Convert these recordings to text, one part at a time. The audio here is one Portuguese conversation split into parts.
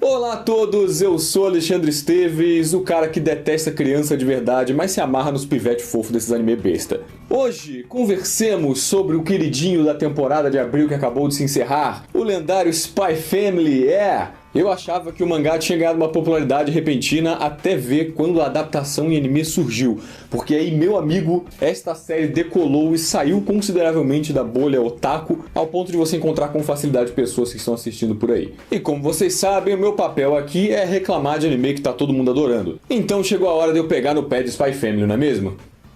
Olá a todos, eu sou Alexandre Esteves, o cara que detesta criança de verdade, mas se amarra nos pivete fofo desses anime besta. Hoje, conversemos sobre o queridinho da temporada de abril que acabou de se encerrar, o lendário Spy Family. Eu achava que o mangá tinha ganhado uma popularidade repentina até ver quando a adaptação em anime surgiu, porque aí, meu amigo, esta série decolou e saiu consideravelmente da bolha otaku, ao ponto de você encontrar com facilidade pessoas que estão assistindo por aí. E como vocês sabem, o meu papel aqui é reclamar de anime que tá todo mundo adorando. Então chegou a hora de eu pegar no pé de Spy Family, não é mesmo?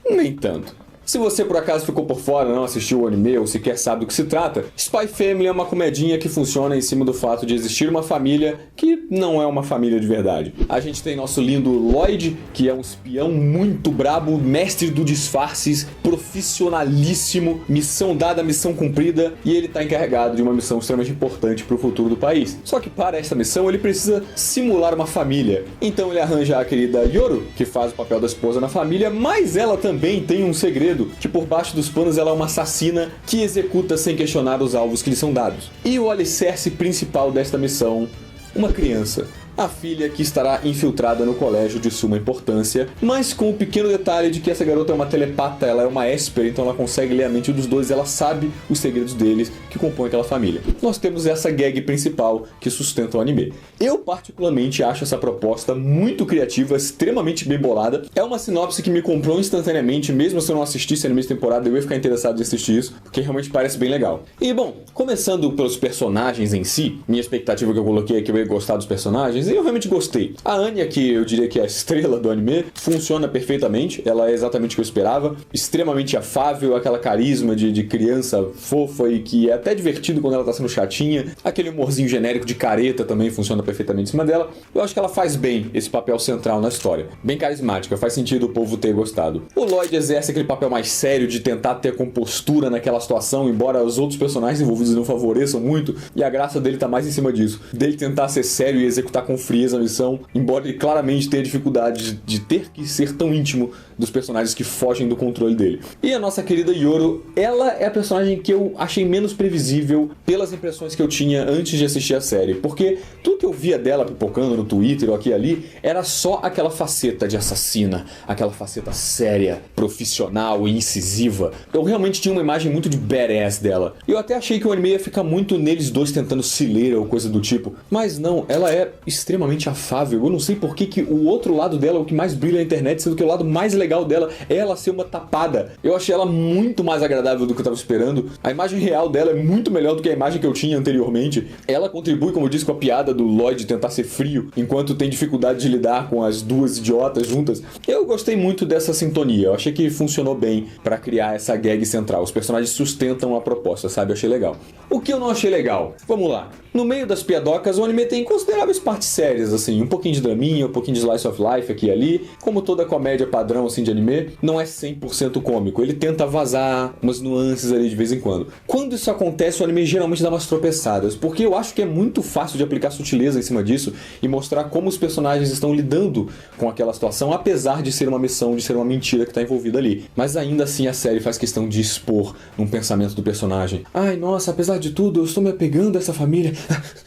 Nem tanto. Se você por acaso ficou por fora, não assistiu o anime ou sequer sabe do que se trata, Spy Family é uma comedinha que funciona em cima do fato de existir uma família que não é uma família de verdade. A gente tem nosso lindo Lloyd, que é um espião muito brabo, mestre do disfarces, profissionalíssimo, missão dada, missão cumprida, e ele está encarregado de uma missão extremamente importante para o futuro do país. Só que para essa missão ele precisa simular uma família. Então ele arranja a querida Yoru, que faz o papel da esposa na família, mas ela também tem um segredo, que por baixo dos panos ela é uma assassina que executa sem questionar os alvos que lhe são dados. E o alicerce principal desta missão, uma criança. A filha que estará infiltrada no colégio de suma importância, mas com o pequeno detalhe de que essa garota é uma telepata, ela é uma esper, então ela consegue ler a mente dos dois, ela sabe os segredos deles que compõem aquela família. Nós temos essa gag principal que sustenta o anime. Eu particularmente acho essa proposta muito criativa, extremamente bem bolada. É uma sinopse que me comprou instantaneamente, mesmo se eu não assistisse anime de temporada, eu ia ficar interessado em assistir isso, porque realmente parece bem legal. E bom, começando pelos personagens em si, minha expectativa que eu coloquei é que eu ia gostar dos personagens, e eu realmente gostei. A Anya, que eu diria que é a estrela do anime, funciona perfeitamente, ela é exatamente o que eu esperava, extremamente afável, aquela carisma de criança fofa e que é até divertido quando ela tá sendo chatinha, aquele humorzinho genérico de careta também funciona perfeitamente em cima dela. Eu acho que ela faz bem esse papel central na história, bem carismática, faz sentido o povo ter gostado. O Lloyd exerce aquele papel mais sério de tentar ter compostura naquela situação, embora os outros personagens envolvidos não favoreçam muito, e a graça dele tá mais em cima disso, dele tentar ser sério e executar com frieza a missão, embora ele claramente tenha dificuldade de ter que ser tão íntimo dos personagens que fogem do controle dele. E a nossa querida Yoru, ela é a personagem que eu achei menos previsível pelas impressões que eu tinha antes de assistir a série, porque tudo que eu via dela pipocando no Twitter ou aqui e ali era só aquela faceta de assassina, aquela faceta séria, profissional e incisiva. Eu realmente tinha uma imagem muito de badass dela. Eu até achei que o anime ia ficar muito neles dois tentando se ler ou coisa do tipo, mas não, ela é extremamente afável. Eu não sei por que o outro lado dela é o que mais brilha na internet, sendo que o lado mais legal dela é ela ser uma tapada. Eu achei ela muito mais agradável do que eu tava esperando. A imagem real dela é muito melhor do que a imagem que eu tinha anteriormente. Ela contribui, como eu disse, com a piada do Lloyd tentar ser frio, enquanto tem dificuldade de lidar com as duas idiotas juntas. Eu gostei muito dessa sintonia. Eu achei que funcionou bem pra criar essa gag central. Os personagens sustentam a proposta, sabe? Eu achei legal. O que eu não achei legal? Vamos lá. No meio das piadocas, o anime tem consideráveis partes sérias, assim, um pouquinho de draminha, um pouquinho de slice of life aqui e ali. Como toda comédia padrão, assim, de anime, não é 100% cômico. Ele tenta vazar umas nuances ali de vez em quando. Quando isso acontece, o anime geralmente dá umas tropeçadas, porque eu acho que é muito fácil de aplicar sutileza em cima disso e mostrar como os personagens estão lidando com aquela situação, apesar de ser uma missão, de ser uma mentira que está envolvida ali. Mas ainda assim a série faz questão de expor um pensamento do personagem. Ai, nossa, apesar de tudo, eu estou me apegando a essa família.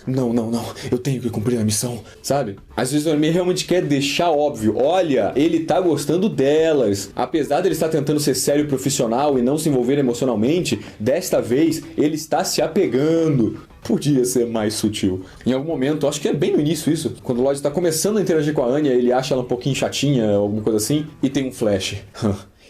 Não, eu tenho que cumprir a missão, sabe? Às vezes o anime realmente quer deixar óbvio, olha, ele tá gostando delas. Apesar dele estar tentando ser sério e profissional e não se envolver emocionalmente, desta vez ele está se apegando. Podia ser mais sutil. Em algum momento, acho que é bem no início isso, quando o Lloyd está começando a interagir com a Anya, ele acha ela um pouquinho chatinha, alguma coisa assim, e tem um flash.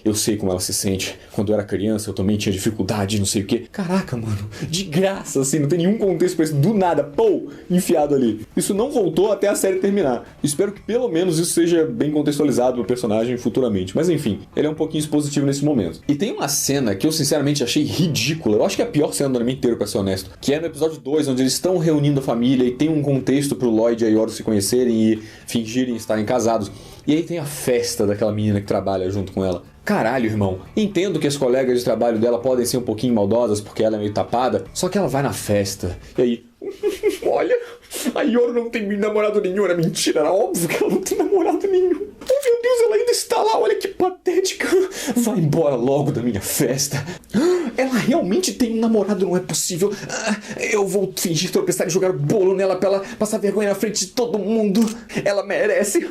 Eu sei como ela se sente. Quando eu era criança, eu também tinha dificuldade, não sei o que. Caraca, mano, de graça, assim, não tem nenhum contexto pra isso. Do nada, pô, enfiado ali. Isso não voltou até a série terminar. Espero que pelo menos isso seja bem contextualizado no personagem futuramente. Mas enfim, ele é um pouquinho expositivo nesse momento. E tem uma cena que eu sinceramente achei ridícula. Eu acho que é a pior cena do anime inteiro, pra ser honesto. Que é no episódio 2, onde eles estão reunindo a família e tem um contexto pro Lloyd e a Yoru se conhecerem e fingirem estarem casados. E aí tem a festa daquela menina que trabalha junto com ela. Caralho, irmão. Entendo que as colegas de trabalho dela podem ser um pouquinho maldosas porque ela é meio tapada, só que ela vai na festa. E aí, olha, a Yoru não tem namorado nenhum. Era mentira, era óbvio que ela não tem namorado nenhum. Oh, meu Deus, ela ainda está lá, olha que patética. Vai embora logo da minha festa. Ela realmente tem um namorado, não é possível. Eu vou fingir tropeçar e jogar bolo nela pra ela passar vergonha na frente de todo mundo. Ela merece.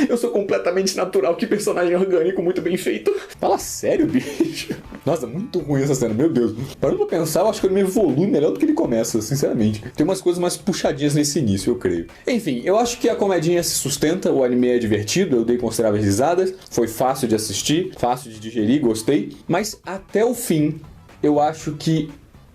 Eu sou completamente natural, que personagem orgânico, muito bem feito. Fala sério, bicho. Nossa, muito ruim essa cena, meu Deus. Parando pra pensar, eu acho que ele evolui melhor do que ele começa, sinceramente. Tem umas coisas mais puxadinhas nesse início, eu creio. Enfim, eu acho que a comedinha se sustenta, o anime é divertido, eu dei consideráveis risadas, foi fácil de assistir, fácil de digerir, gostei. Mas até o fim, eu acho que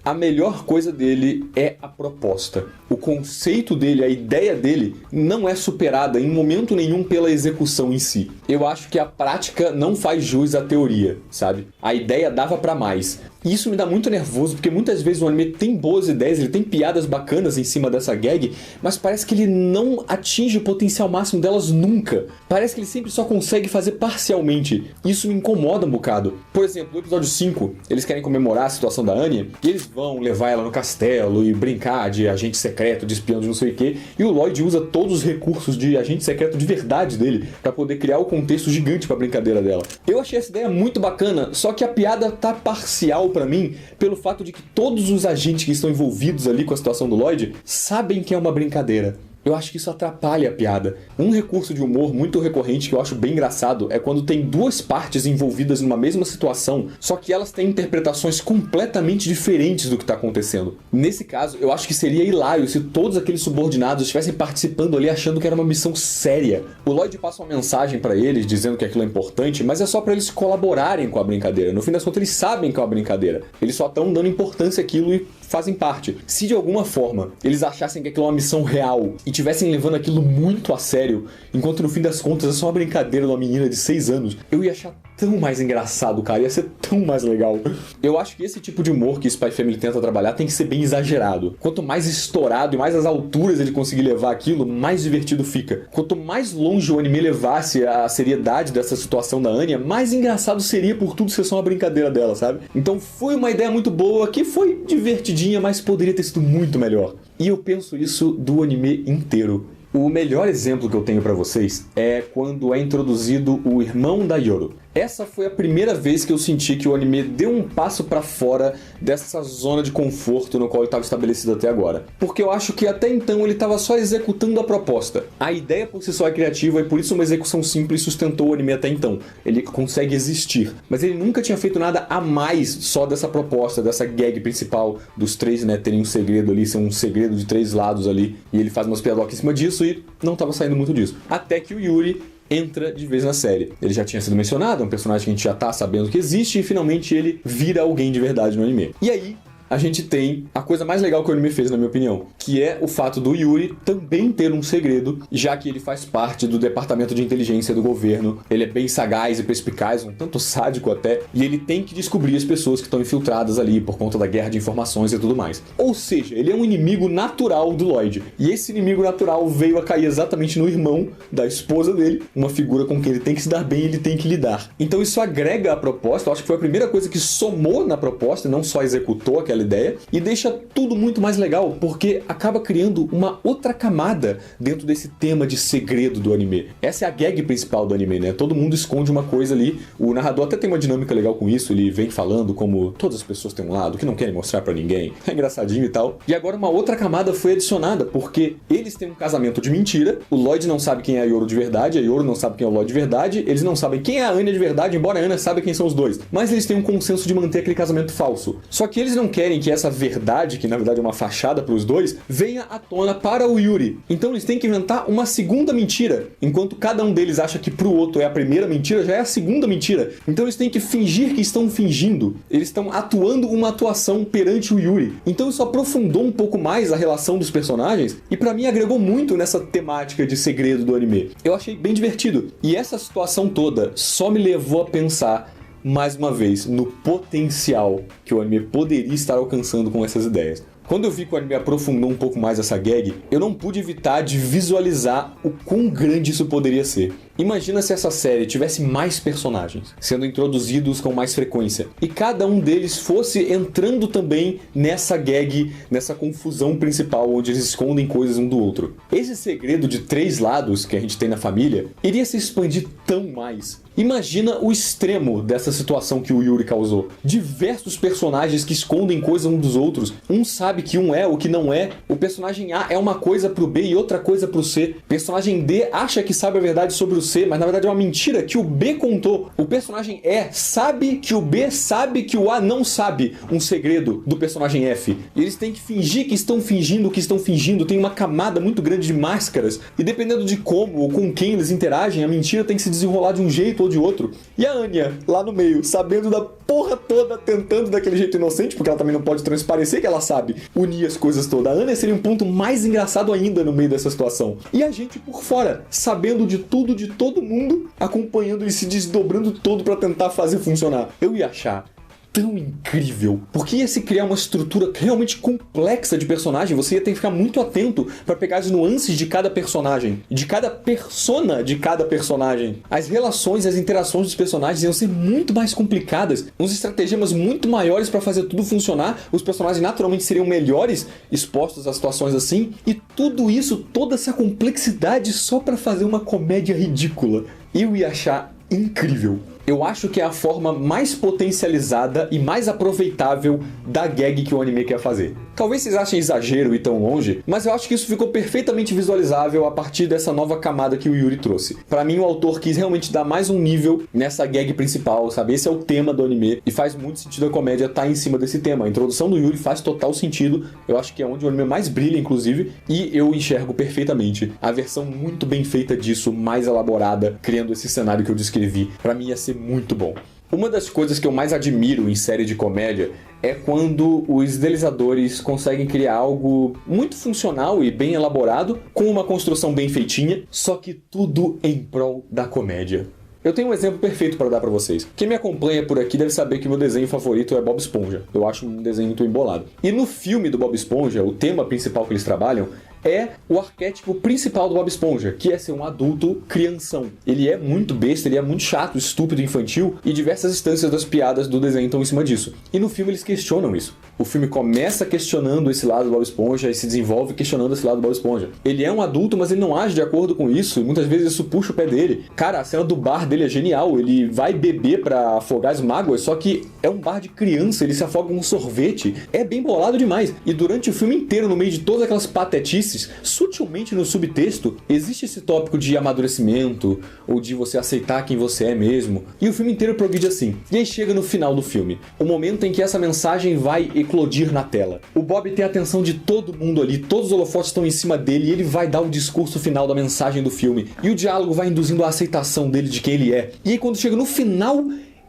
a melhor coisa dele é a proposta. O conceito dele, a ideia dele, não é superada em momento nenhum pela execução em si. Eu acho que a prática não faz jus à teoria, sabe? A ideia dava pra mais. E isso me dá muito nervoso, porque muitas vezes o anime tem boas ideias, ele tem piadas bacanas em cima dessa gag, mas parece que ele não atinge o potencial máximo delas nunca. Parece que ele sempre só consegue fazer parcialmente. Isso me incomoda um bocado. Por exemplo, no episódio 5, eles querem comemorar a situação da Anya, e eles vão levar ela no castelo e brincar de agente secreto, de espião de não sei o que, e o Lloyd usa todos os recursos de agente secreto de verdade dele pra poder criar o contexto gigante pra brincadeira dela. Eu achei essa ideia muito bacana, só que a piada tá parcial pra mim pelo fato de que todos os agentes que estão envolvidos ali com a situação do Lloyd sabem que é uma brincadeira. Eu acho que isso atrapalha a piada. Um recurso de humor muito recorrente que eu acho bem engraçado é quando tem duas partes envolvidas numa mesma situação, só que elas têm interpretações completamente diferentes do que está acontecendo. Nesse caso, eu acho que seria hilário se todos aqueles subordinados estivessem participando ali achando que era uma missão séria. O Lloyd passa uma mensagem para eles dizendo que aquilo é importante, mas é só para eles colaborarem com a brincadeira. No fim das contas, eles sabem que é uma brincadeira. Eles só estão dando importância àquilo e fazem parte. Se de alguma forma eles achassem que aquilo é uma missão real e tivessem levando aquilo muito a sério, enquanto no fim das contas é só uma brincadeira de uma menina de 6 anos, eu ia achar tão mais engraçado, cara, ia ser tão mais legal. Eu acho que esse tipo de humor que Spy Family tenta trabalhar tem que ser bem exagerado. Quanto mais estourado e mais as alturas ele conseguir levar aquilo, mais divertido fica. Quanto mais longe o anime levasse a seriedade dessa situação da Anya, mais engraçado seria por tudo ser só uma brincadeira dela, sabe? Então foi uma ideia muito boa, que foi divertidinha, mas poderia ter sido muito melhor. E eu penso isso do anime inteiro. O melhor exemplo que eu tenho pra vocês é quando é introduzido o irmão da Yoru. Essa foi a primeira vez que eu senti que o anime deu um passo pra fora dessa zona de conforto no qual ele estava estabelecido até agora. Porque eu acho que até então ele estava só executando a proposta. A ideia por si só é criativa e por isso uma execução simples sustentou o anime até então. Ele consegue existir. Mas ele nunca tinha feito nada a mais só dessa proposta, dessa gag principal dos três, né, terem um segredo ali, ser um segredo de 3 lados ali. E ele faz umas piadocas em cima disso e não estava saindo muito disso. Até que o Yuri entra de vez na série. Ele já tinha sido mencionado, é um personagem que a gente já tá sabendo que existe, e finalmente ele vira alguém de verdade no anime. E aí a gente tem a coisa mais legal que o anime fez, na minha opinião, que é o fato do Yuri também ter um segredo, já que ele faz parte do departamento de inteligência do governo. Ele é bem sagaz e perspicaz, um tanto sádico até, e ele tem que descobrir as pessoas que estão infiltradas ali por conta da guerra de informações e tudo mais. Ou seja, ele é um inimigo natural do Lloyd, e esse inimigo natural veio a cair exatamente no irmão da esposa dele, uma figura com quem ele tem que se dar bem e ele tem que lidar. Então isso agrega a proposta, eu acho que foi a primeira coisa que somou na proposta, não só executou aquela ideia, e deixa tudo muito mais legal, porque acaba criando uma outra camada dentro desse tema de segredo do anime. Essa é a gag principal do anime, né? Todo mundo esconde uma coisa ali, o narrador até tem uma dinâmica legal com isso, ele vem falando como todas as pessoas têm um lado que não querem mostrar pra ninguém, é engraçadinho e tal. E agora uma outra camada foi adicionada, porque eles têm um casamento de mentira, o Lloyd não sabe quem é a Yoru de verdade, a Yoru não sabe quem é o Lloyd de verdade, eles não sabem quem é a Anya de verdade, embora a Anya saiba quem são os dois, mas eles têm um consenso de manter aquele casamento falso. Só que eles não querem que essa verdade, que na verdade é uma fachada para os dois, venha à tona para o Yuri. Então eles têm que inventar uma segunda mentira. Enquanto cada um deles acha que pro outro é a primeira mentira, já é a segunda mentira. Então eles têm que fingir que estão fingindo. Eles estão atuando uma atuação perante o Yuri. Então isso aprofundou um pouco mais a relação dos personagens e pra mim agregou muito nessa temática de segredo do anime. Eu achei bem divertido. E essa situação toda só me levou a pensar mais uma vez no potencial que o anime poderia estar alcançando com essas ideias. Quando eu vi que o anime aprofundou um pouco mais essa gag, eu não pude evitar de visualizar o quão grande isso poderia ser. Imagina se essa série tivesse mais personagens, sendo introduzidos com mais frequência, e cada um deles fosse entrando também nessa gag, nessa confusão principal, onde eles escondem coisas um do outro. Esse segredo de 3 lados que a gente tem na família iria se expandir tão mais. Imagina o extremo dessa situação que o Yuri causou. Diversos personagens que escondem coisas um dos outros. Um sabe que um é o que não é. O personagem A é uma coisa pro B e outra coisa pro C. O personagem D acha que sabe a verdade sobre o C, mas na verdade é uma mentira que o B contou. O personagem E sabe que o B sabe que o A não sabe um segredo do personagem F. E eles têm que fingir que estão fingindo o que estão fingindo. Tem uma camada muito grande de máscaras. E dependendo de como ou com quem eles interagem, a mentira tem que se desenrolar de um jeito ou de outro. E a Anya, lá no meio, sabendo da porra toda, tentando daquele jeito inocente, porque ela também não pode transparecer que ela sabe unir as coisas todas. A Anya seria um ponto mais engraçado ainda no meio dessa situação. E a gente por fora, sabendo de tudo, de todo mundo, acompanhando e se desdobrando todo pra tentar fazer funcionar. Eu ia achar tão incrível, porque ia se criar uma estrutura realmente complexa de personagem. Você ia ter que ficar muito atento para pegar as nuances de cada personagem, de cada persona de cada personagem. As relações, as interações dos personagens iam ser muito mais complicadas, uns estratagemas muito maiores para fazer tudo funcionar. Os personagens naturalmente seriam melhores expostos a situações assim, e tudo isso, toda essa complexidade só para fazer uma comédia ridícula. Eu ia achar incrível. Eu acho que é a forma mais potencializada e mais aproveitável da gag que o anime quer fazer. Talvez vocês achem exagero e tão longe, mas eu acho que isso ficou perfeitamente visualizável a partir dessa nova camada que o Yuri trouxe. Pra mim, o autor quis realmente dar mais um nível nessa gag principal, sabe? Esse é o tema do anime e faz muito sentido a comédia estar em cima desse tema. A introdução do Yuri faz total sentido, eu acho que é onde o anime mais brilha, inclusive, e eu enxergo perfeitamente a versão muito bem feita disso, mais elaborada, criando esse cenário que eu descrevi. Pra mim ia ser muito bom. Uma das coisas que eu mais admiro em série de comédia é quando os idealizadores conseguem criar algo muito funcional e bem elaborado, com uma construção bem feitinha, só que tudo em prol da comédia. Eu tenho um exemplo perfeito para dar para vocês. Quem me acompanha por aqui deve saber que meu desenho favorito é Bob Esponja. Eu acho um desenho muito embolado. E no filme do Bob Esponja, o tema principal que eles trabalham é o arquétipo principal do Bob Esponja, que é ser um adulto crianção. Ele é muito besta, ele é muito chato, estúpido, infantil, e diversas instâncias das piadas do desenho estão em cima disso. E no filme eles questionam isso. O filme começa questionando esse lado do Bob Esponja e se desenvolve questionando esse lado do Bob Esponja. Ele é um adulto, mas ele não age de acordo com isso, e muitas vezes isso puxa o pé dele. Cara, a cena do bar dele é genial, ele vai beber pra afogar as mágoas, só que é um bar de criança, ele se afoga com um sorvete. É bem bolado demais. E durante o filme inteiro, no meio de todas aquelas patetices, sutilmente no subtexto, existe esse tópico de amadurecimento, ou de você aceitar quem você é mesmo, e o filme inteiro progride assim. E aí chega no final do filme, o momento em que essa mensagem vai eclodir na tela. O Bob tem a atenção de todo mundo ali, todos os holofotes estão em cima dele, e ele vai dar o discurso final da mensagem do filme, e o diálogo vai induzindo a aceitação dele de quem ele é. E aí quando chega no final,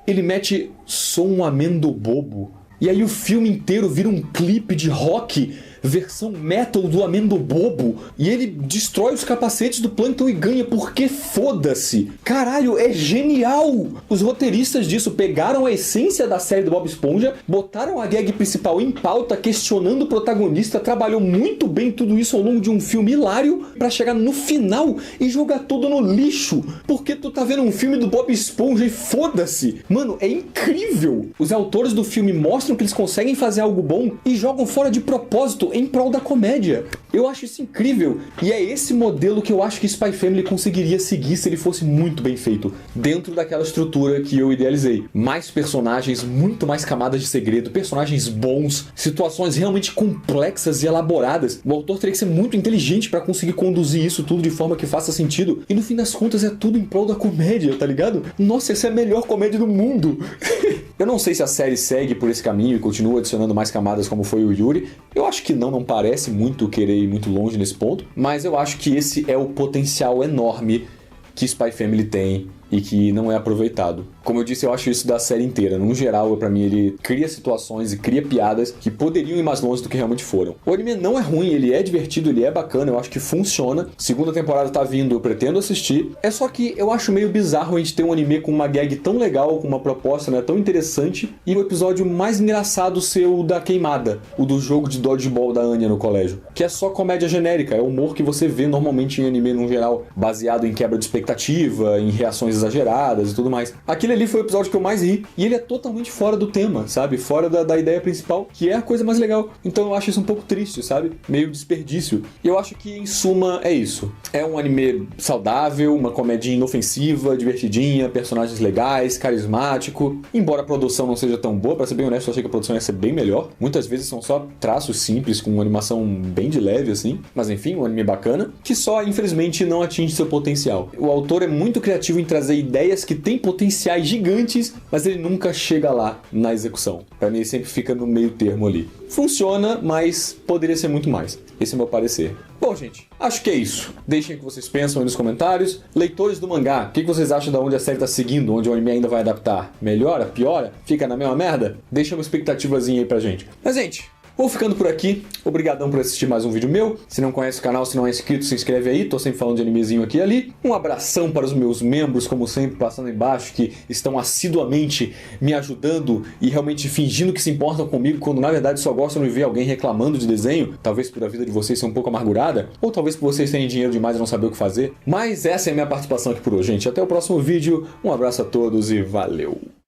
ele mete "sou um amendo bobo", e aí o filme inteiro vira um clipe de rock versão metal do Amendo Bobo, e ele destrói os capacetes do Plankton e ganha, porque foda-se. Caralho, é genial! Os roteiristas disso pegaram a essência da série do Bob Esponja, botaram a gag principal em pauta, questionando o protagonista, trabalhou muito bem tudo isso ao longo de um filme hilário, pra chegar no final e jogar tudo no lixo, porque tu tá vendo um filme do Bob Esponja e foda-se. Mano, é incrível! Os autores do filme mostram que eles conseguem fazer algo bom e jogam fora de propósito em prol da comédia. Eu acho isso incrível, e é esse modelo que eu acho que Spy Family conseguiria seguir se ele fosse muito bem feito, dentro daquela estrutura que eu idealizei. Mais personagens, muito mais camadas de segredo, personagens bons, situações realmente complexas e elaboradas. O autor teria que ser muito inteligente para conseguir conduzir isso tudo de forma que faça sentido, e no fim das contas é tudo em prol da comédia, tá ligado? Nossa, essa é a melhor comédia do mundo! Eu não sei se a série segue por esse caminho e continua adicionando mais camadas como foi o Yuri. Eu acho que não parece muito querer ir muito longe nesse ponto, mas eu acho que esse é o potencial enorme que Spy Family tem e que não é aproveitado. Como eu disse, eu acho isso da série inteira. Num geral, pra mim, ele cria situações e cria piadas que poderiam ir mais longe do que realmente foram. O anime não é ruim, ele é divertido, ele é bacana, eu acho que funciona. Segunda temporada tá vindo, eu pretendo assistir. É só que eu acho meio bizarro a gente ter um anime com uma gag tão legal, com uma proposta, né, tão interessante, e o episódio mais engraçado ser o da queimada, o do jogo de dodgeball da Anya no colégio, que é só comédia genérica, é humor que você vê normalmente em anime no geral, baseado em quebra de expectativa, em reações exageradas e tudo mais. Aquele ali foi o episódio que eu mais ri, e ele é totalmente fora do tema, sabe? Fora da ideia principal, que é a coisa mais legal. Então eu acho isso um pouco triste, sabe? Meio desperdício. E eu acho que, em suma, é isso. É um anime saudável, uma comédia inofensiva, divertidinha, personagens legais, carismático. Embora a produção não seja tão boa, pra ser bem honesto, eu achei que a produção ia ser bem melhor. Muitas vezes são só traços simples, com uma animação bem de leve, assim. Mas enfim, um anime bacana, que só, infelizmente, não atinge seu potencial. O autor é muito criativo em trazer ideias que têm potenciais gigantes, mas ele nunca chega lá na execução. Pra mim, ele sempre fica no meio termo ali. Funciona, mas poderia ser muito mais. Esse é o meu parecer. Bom, gente, acho que é isso. Deixem o que vocês pensam aí nos comentários. Leitores do mangá, o que vocês acham de onde a série tá seguindo? Onde o anime ainda vai adaptar? Melhora? Piora? Fica na mesma merda? Deixa uma expectativazinha aí pra gente. Mas, gente, vou ficando por aqui. Obrigadão por assistir mais um vídeo meu. Se não conhece o canal, se não é inscrito, se inscreve aí. Tô sempre falando de animezinho aqui e ali. Um abração para os meus membros, como sempre, passando embaixo, que estão assiduamente me ajudando e realmente fingindo que se importam comigo, quando na verdade só gostam de ver alguém reclamando de desenho. Talvez por a vida de vocês ser um pouco amargurada, ou talvez por vocês terem dinheiro demais e não saber o que fazer. Mas essa é a minha participação aqui por hoje, gente. Até o próximo vídeo. Um abraço a todos e valeu!